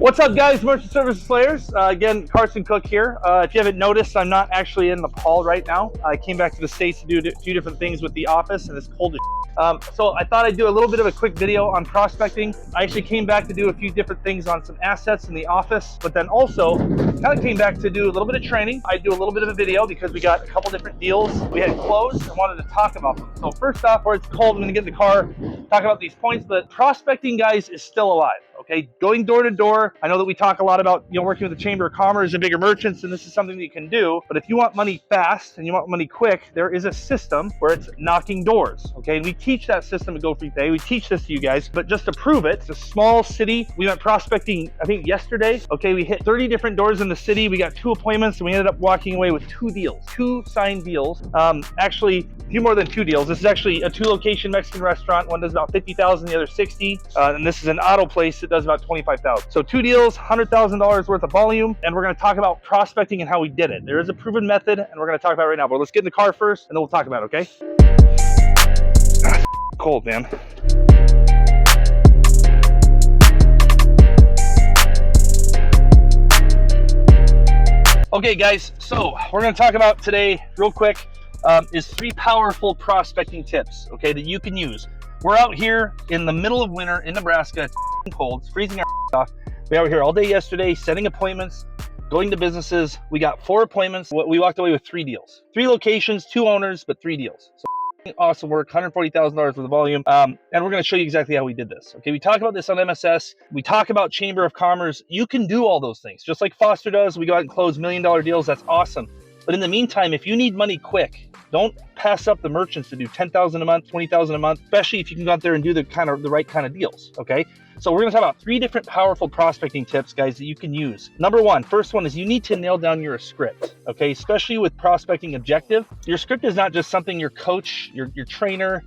What's up, guys? Merchant Services Slayers. Again, Carson Cook here. If you haven't noticed, I'm not actually in Nepal right now. I came back to the States to do a few different things with the office, and it's cold as so I thought I'd do a little bit of a quick video on prospecting. I actually came back to do a few different things on some assets in the office, but then also kind of came back to do a little bit of training. I do a little bit of a video because we got a couple different deals we had closed and wanted to talk about them. So first off, where it's cold, I'm going to get in the car, talk about these points, but prospecting, guys, is still alive. Okay, going door to door. I know that we talk a lot about, working with the Chamber of Commerce and bigger merchants, and this is something that you can do. But if you want money fast and you want money quick, there is a system where it's knocking doors. Okay, and we teach that system at Go Free Pay. We teach this to you guys, but just to prove it, it's a small city. We went prospecting, I think yesterday. Okay, we hit 30 different doors in the city. We got 2 appointments, and we ended up walking away with 2 deals, 2 signed deals. Actually, a few more than 2 deals. This is actually a 2-location Mexican restaurant. One does about 50,000, the other 60, and this is an auto place that does about 25,000. So 2 deals, $100,000 worth of volume, and we're going to talk about prospecting and how we did it. There is a proven method, and we're going to talk about it right now. But let's get in the car first, and then we'll talk about it. Okay? Cold, man. Okay, guys. So we're going to talk about today, real quick, is 3 powerful prospecting tips. Okay, that you can use. We're out here in the middle of winter in Nebraska. It's cold. It's freezing our off. We were here all day yesterday, setting appointments, going to businesses. We got 4 appointments. We walked away with 3 deals. 3 locations, 2 owners, but 3 deals. So awesome work. $140,000 worth of volume. And we're going to show you exactly how we did this. Okay, we talk about this on MSS. We talk about Chamber of Commerce. You can do all those things, just like Foster does. We go out and close $1 million deals. That's awesome. But in the meantime, if you need money quick, don't pass up the merchants to do $10,000 a month, $20,000 a month, especially if you can go out there and do the right kind of deals. Okay, so we're going to talk about 3 different powerful prospecting tips, guys, that you can use. Number 1, first one is you need to nail down your script. Okay, especially with prospecting objective. Your script is not just something your coach, your trainer,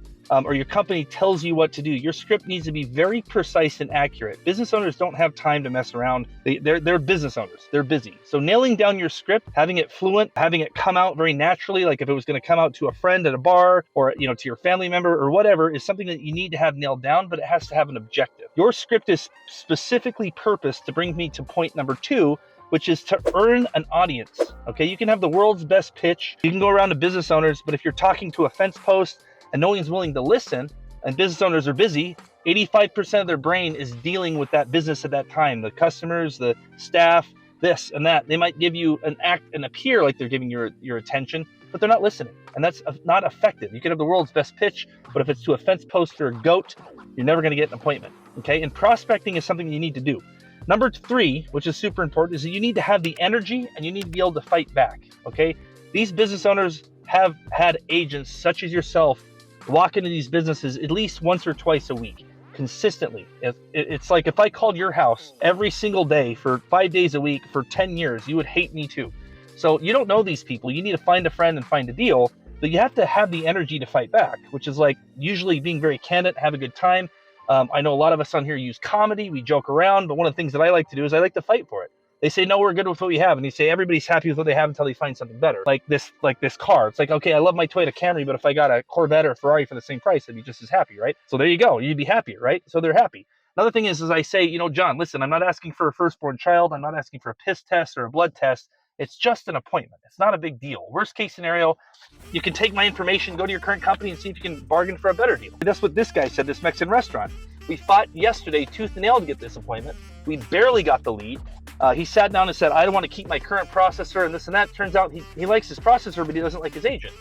or your company tells you what to do. Your script needs to be very precise and accurate. Business owners don't have time to mess around. They're business owners. They're busy. So nailing down your script, having it fluent, having it come out very naturally, like if it was going to come out to a friend at a bar or to your family member or whatever, is something that you need to have nailed down, but it has to have an objective. Your script is specifically purposed to bring me to point number 2, which is to earn an audience. Okay, you can have the world's best pitch. You can go around to business owners, but if you're talking to a fence post and no one's willing to listen, and business owners are busy, 85% of their brain is dealing with that business at that time. The customers, the staff, this and that. They might give you an act and appear like they're giving your attention, but they're not listening. And that's not effective. You can have the world's best pitch, but if it's to a fence post or a goat, you're never going to get an appointment. Okay, and prospecting is something you need to do. Number 3, which is super important, is that you need to have the energy and you need to be able to fight back. Okay, these business owners have had agents such as yourself walk into these businesses at least once or twice a week, consistently. It's like if I called your house every single day for 5 days a week for 10 years, you would hate me too. So you don't know these people. You need to find a friend and find a deal, but you have to have the energy to fight back, which is like usually being very candid, have a good time. I know a lot of us on here use comedy. We joke around, but one of the things that I like to do is I like to fight for it. They say, no, we're good with what we have. And you say, everybody's happy with what they have until they find something better. Like this car. It's like, okay, I love my Toyota Camry, but if I got a Corvette or a Ferrari for the same price, I'd be just as happy, right? So there you go. You'd be happier, right? So they're happy. Another thing is I say, John, listen, I'm not asking for a firstborn child. I'm not asking for a piss test or a blood test. It's just an appointment. It's not a big deal. Worst case scenario, you can take my information, go to your current company and see if you can bargain for a better deal. That's what this guy said, this Mexican restaurant. We fought yesterday tooth and nail to get this appointment. We barely got the lead. He sat down and said, I don't want to keep my current processor and this and that. Turns out he likes his processor, but he doesn't like his agent,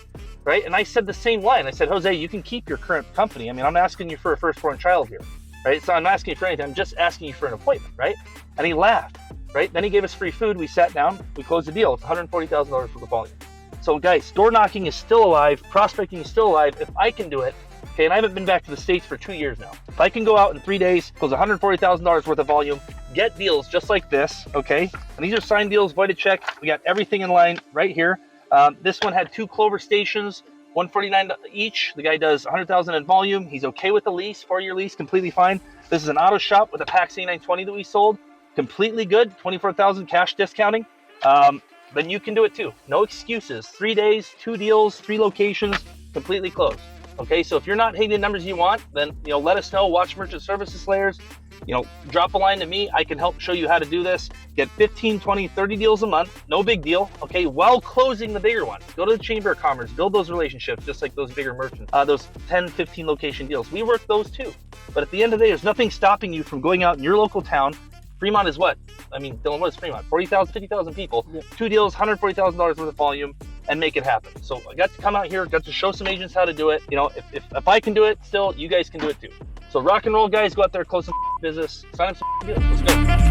right? And I said the same line. I said, Jose, you can keep your current company. I mean, I'm asking you for a firstborn child here, right? So I'm not asking you for anything. I'm just asking you for an appointment, right? And he laughed, right? Then he gave us free food. We sat down. We closed the deal. It's $140,000 for the volume. So guys, door knocking is still alive. Prospecting is still alive. If I can do it, okay, and I haven't been back to the States for 2 years now. If I can go out in 3 days, close $140,000 worth of volume, get deals just like this, okay? And these are signed deals, voided check. We got everything in line right here. This one had 2 Clover stations, $149 each. The guy does $100,000 in volume. He's okay with the lease, 4-year lease, completely fine. This is an auto shop with a PAX A920 that we sold, completely good, $24,000 cash discounting. Then you can do it too. No excuses. 3 days, 2 deals, 3 locations, completely closed. Okay, so if you're not hitting the numbers you want, then let us know. Watch Merchant Services Slayers. You know, drop a line to me. I can help show you how to do this. Get 15, 20, 30 deals a month. No big deal, okay? While closing the bigger ones. Go to the Chamber of Commerce. Build those relationships, just like those bigger merchants. Those 10, 15 location deals. We work those too. But at the end of the day, there's nothing stopping you from going out in your local town. Fremont is what? I mean, Dylan, what is Fremont? 40,000, 50,000 people. Yeah. 2 deals, $140,000 worth of volume, and make it happen. So I got to come out here, got to show some agents how to do it. You know, if I can do it, still, you guys can do it too. So rock and roll, guys. Go out there, close some business, sign up some deals. Let's go.